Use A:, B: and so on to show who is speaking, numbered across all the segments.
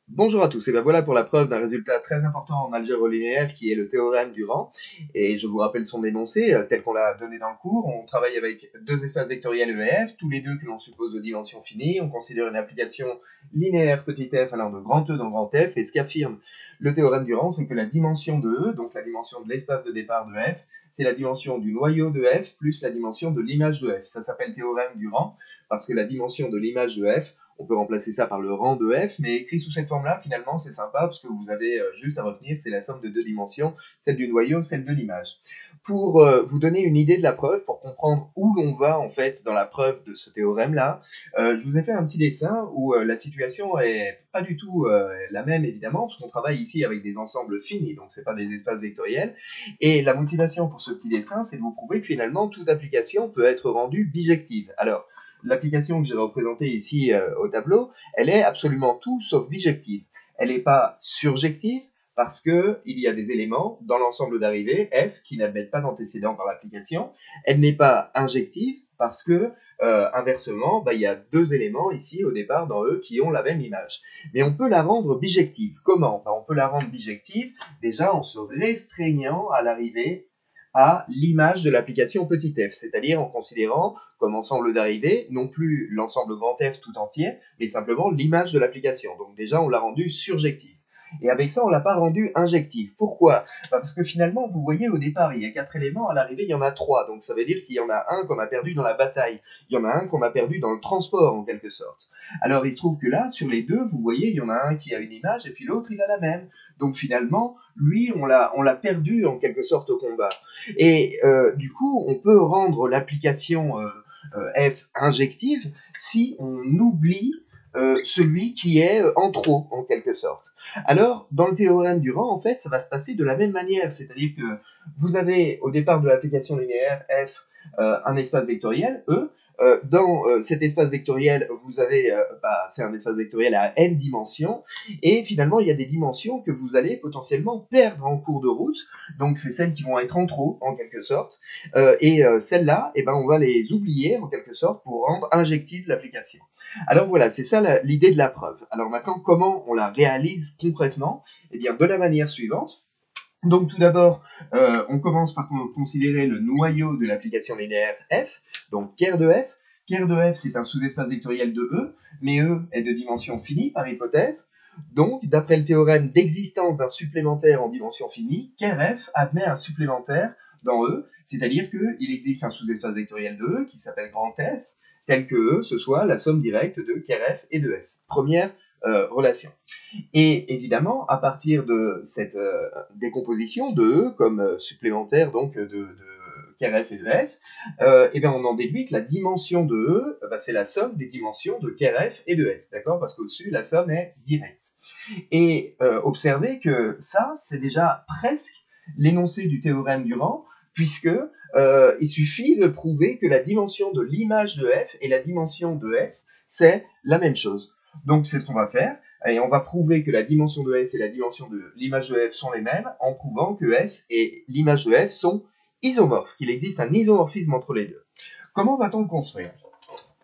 A: Bonjour à tous, et bien voilà pour la preuve d'un résultat très important en algèbre linéaire qui est le théorème du rang. Et je vous rappelle son énoncé tel qu'on l'a donné dans le cours. On travaille avec deux espaces vectoriels E et F, tous les deux que l'on suppose de dimension finie. On considère une application linéaire petit f allant de grand E dans grand F. Et ce qu'affirme le théorème du rang, c'est que la dimension de E, donc la dimension de l'espace de départ de F, c'est la dimension du noyau de F plus la dimension de l'image de F. Ça s'appelle théorème du rang parce que la dimension de l'image de F, on peut remplacer ça par le rang de f, mais écrit sous cette forme-là, finalement, c'est sympa parce que vous avez juste à retenir, c'est la somme de deux dimensions, celle du noyau, celle de l'image. Pour vous donner une idée de la preuve, pour comprendre où l'on va en fait dans la preuve de ce théorème-là, je vous ai fait un petit dessin où la situation est pas du tout la même évidemment, parce qu'on travaille ici avec des ensembles finis, donc c'est pas des espaces vectoriels. Et la motivation pour ce petit dessin, c'est de vous prouver que finalement toute application peut être rendue bijective. Alors, l'application que j'ai représentée ici au tableau, elle est absolument tout sauf bijective. Elle n'est pas surjective parce qu'il y a des éléments dans l'ensemble d'arrivée, F, qui n'admettent pas d'antécédent dans l'application. Elle n'est pas injective parce que, inversement, il y a deux éléments ici au départ dans E qui ont la même image. Mais on peut la rendre bijective. Comment? On peut la rendre bijective déjà en se restreignant à l'arrivée à l'image de l'application petit f, c'est-à-dire en considérant comme ensemble d'arrivées non plus l'ensemble grand F tout entier, mais simplement l'image de l'application. Donc déjà, on l'a rendu surjective. Et avec ça, on ne l'a pas rendu injectif. Pourquoi? Parce que finalement, vous voyez, au départ, il y a 4 éléments, à l'arrivée, il y en a 3. Donc ça veut dire qu'il y en a un qu'on a perdu dans la bataille. Il y en a un qu'on a perdu dans le transport, en quelque sorte. Alors il se trouve que là, sur les deux, vous voyez, il y en a un qui a une image, et puis l'autre, il a la même. Donc finalement, lui, on l'a perdu, en quelque sorte, au combat. Et du coup, on peut rendre l'application F injective si on oublie celui qui est en trop, en quelque sorte. Alors, dans le théorème du rang, en fait, ça va se passer de la même manière, c'est-à-dire que vous avez au départ de l'application linéaire F un espace vectoriel, E. Dans cet espace vectoriel, vous avez, c'est un espace vectoriel à n dimensions, et finalement, il y a des dimensions que vous allez potentiellement perdre en cours de route, donc c'est celles qui vont être en trop, en quelque sorte, et celles-là, on va les oublier, en quelque sorte, pour rendre injective l'application. Alors voilà, c'est ça l'idée de la preuve. Alors maintenant, comment on la réalise concrètement? Eh bien, de la manière suivante. Donc tout d'abord, on commence par considérer le noyau de l'application linéaire f, donc ker de f. Ker de f, c'est un sous-espace vectoriel de E, mais E est de dimension finie par hypothèse. Donc, d'après le théorème d'existence d'un supplémentaire en dimension finie, ker f admet un supplémentaire dans E, c'est-à-dire qu'il existe un sous-espace vectoriel de E qui s'appelle grand S, tel que E, ce soit la somme directe de ker f et de S. Première relation. Et évidemment, à partir de cette décomposition de E comme supplémentaire donc de KRF et de S, on en déduit que la dimension de E, c'est la somme des dimensions de KRF et de S, d'accord? Parce qu'au-dessus, la somme est directe. Et observez que ça, c'est déjà presque l'énoncé du théorème du rang, puisque il suffit de prouver que la dimension de l'image de F et la dimension de S, c'est la même chose. Donc c'est ce qu'on va faire, et on va prouver que la dimension de S et la dimension de l'image de F sont les mêmes, en prouvant que S et l'image de F sont isomorphes, qu'il existe un isomorphisme entre les deux. Comment va-t-on le construire?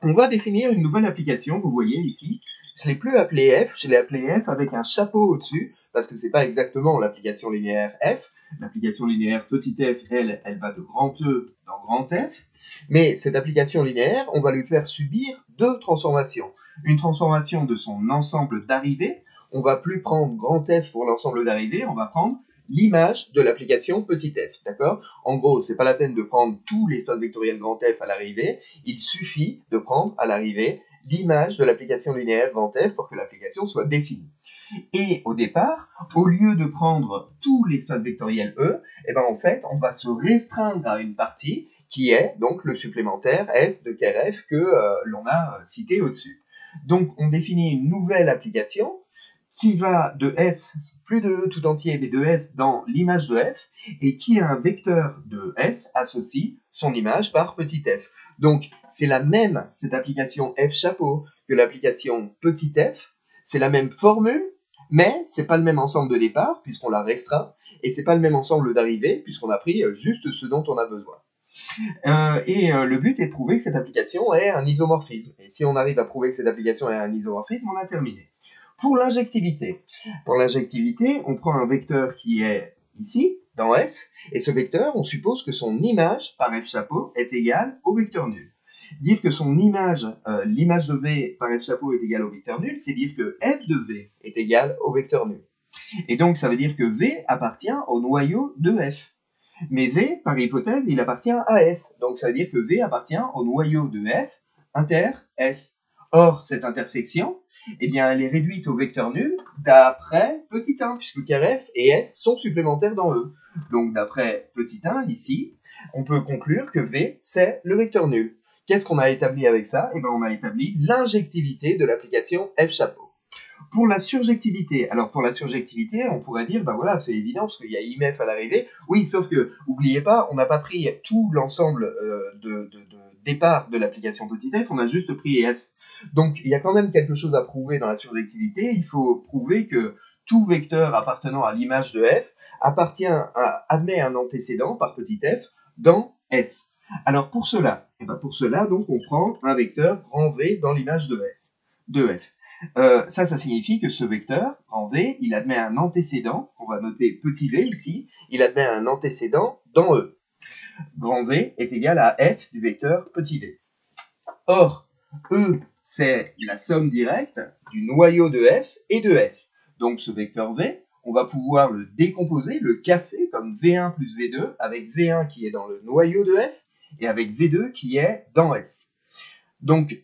A: On va définir une nouvelle application, vous voyez ici, je ne l'ai plus appelée F, je l'ai appelée F avec un chapeau au-dessus, parce que ce n'est pas exactement l'application linéaire F. L'application linéaire petit f, elle va de grand E dans grand F. Mais cette application linéaire, on va lui faire subir deux transformations. Une transformation de son ensemble d'arrivées. On va plus prendre grand F pour l'ensemble d'arrivées, on va prendre l'image de l'application petit f, d'accord? En gros, c'est pas la peine de prendre tout l'espace vectoriel grand F à l'arrivée, il suffit de prendre à l'arrivée l'image de l'application linéaire grand F pour que l'application soit définie. Et au départ, au lieu de prendre tout l'espace vectoriel E, en fait, on va se restreindre à une partie qui est donc le supplémentaire S de KRF que l'on a cité au-dessus. Donc, on définit une nouvelle application qui va de S, plus de E tout entier, mais de S dans l'image de F, et qui a un vecteur de S associe son image par petit f. Donc, c'est la même, cette application F chapeau, que l'application petit f, c'est la même formule, mais c'est pas le même ensemble de départ, puisqu'on l'a restreint, et c'est pas le même ensemble d'arrivée, puisqu'on a pris juste ce dont on a besoin. Le but est de prouver que cette application est un isomorphisme. Et si on arrive à prouver que cette application est un isomorphisme, on a terminé. Pour l'injectivité. Pour l'injectivité, on prend un vecteur qui est ici, dans S, et ce vecteur, on suppose que son image par F chapeau est égale au vecteur nul. Dire que son image, l'image de V par F chapeau est égale au vecteur nul, c'est dire que F de V est égal au vecteur nul. Et donc, ça veut dire que V appartient au noyau de F. Mais V, par hypothèse, il appartient à S. Donc, ça veut dire que V appartient au noyau de F inter S. Or, cette intersection, eh bien, elle est réduite au vecteur nul d'après petit 1, puisque car F et S sont supplémentaires dans E. Donc, d'après petit 1, ici, on peut conclure que V, c'est le vecteur nul. Qu'est-ce qu'on a établi avec ça? Eh bien, on a établi l'injectivité de l'application F chapeau. Pour la surjectivité, alors pour la surjectivité, on pourrait dire, ben voilà, c'est évident, parce qu'il y a IMF à l'arrivée. Oui, sauf que, n'oubliez pas, on n'a pas pris tout l'ensemble de départ de l'application petit f, on a juste pris S. Donc, il y a quand même quelque chose à prouver dans la surjectivité. Il faut prouver que tout vecteur appartenant à l'image de f admet un antécédent par petit f dans S. Alors, pour cela, donc, on prend un vecteur grand V dans l'image de S, de f. Ça signifie que ce vecteur, grand V, il admet un antécédent, on va noter petit v ici, il admet un antécédent dans E. Grand V est égal à f du vecteur petit v. Or, E, c'est la somme directe du noyau de f et de S. Donc ce vecteur V, on va pouvoir le décomposer, le casser comme V1 plus V2, avec V1 qui est dans le noyau de f, et avec V2 qui est dans S. Donc,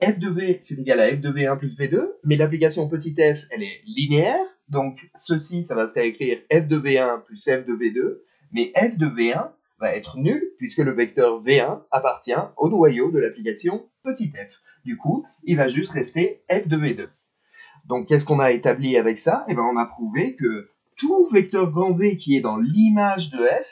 A: f de v, c'est égal à f de v1 plus v2, mais l'application petit f, elle est linéaire, donc ceci, ça va se réécrire f de v1 plus f de v2, mais f de v1 va être nul, puisque le vecteur v1 appartient au noyau de l'application petit f. Du coup, il va juste rester f de v2. Donc, qu'est-ce qu'on a établi avec ça? Eh bien, on a prouvé que tout vecteur grand V qui est dans l'image de f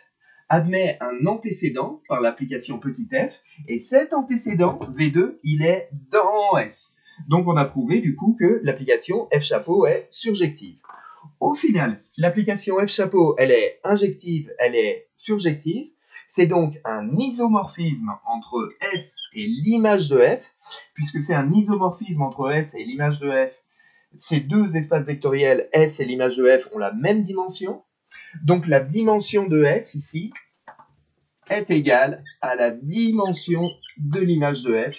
A: admet un antécédent par l'application petit f, et cet antécédent, V2, il est dans S. Donc on a prouvé du coup que l'application F chapeau est surjective. Au final, l'application F chapeau, elle est injective, elle est surjective. C'est donc un isomorphisme entre S et l'image de F, puisque c'est un isomorphisme entre S et l'image de F. Ces deux espaces vectoriels, S et l'image de F, ont la même dimension. Donc la dimension de S ici est égale à la dimension de l'image de F.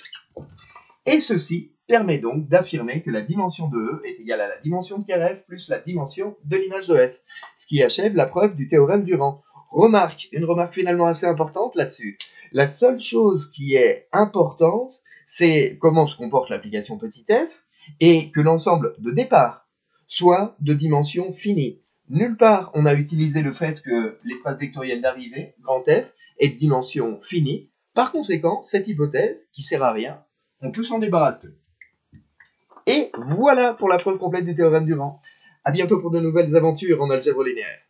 A: Et ceci permet donc d'affirmer que la dimension de E est égale à la dimension de car F plus la dimension de l'image de F. Ce qui achève la preuve du théorème du rang. Une remarque finalement assez importante là-dessus. La seule chose qui est importante, c'est comment se comporte l'application petit f et que l'ensemble de départ soit de dimension finie. Nulle part on a utilisé le fait que l'espace vectoriel d'arrivée, grand F, est de dimension finie. Par conséquent, cette hypothèse, qui sert à rien, on peut s'en débarrasser. Et voilà pour la preuve complète du théorème du rang. À bientôt pour de nouvelles aventures en algèbre linéaire.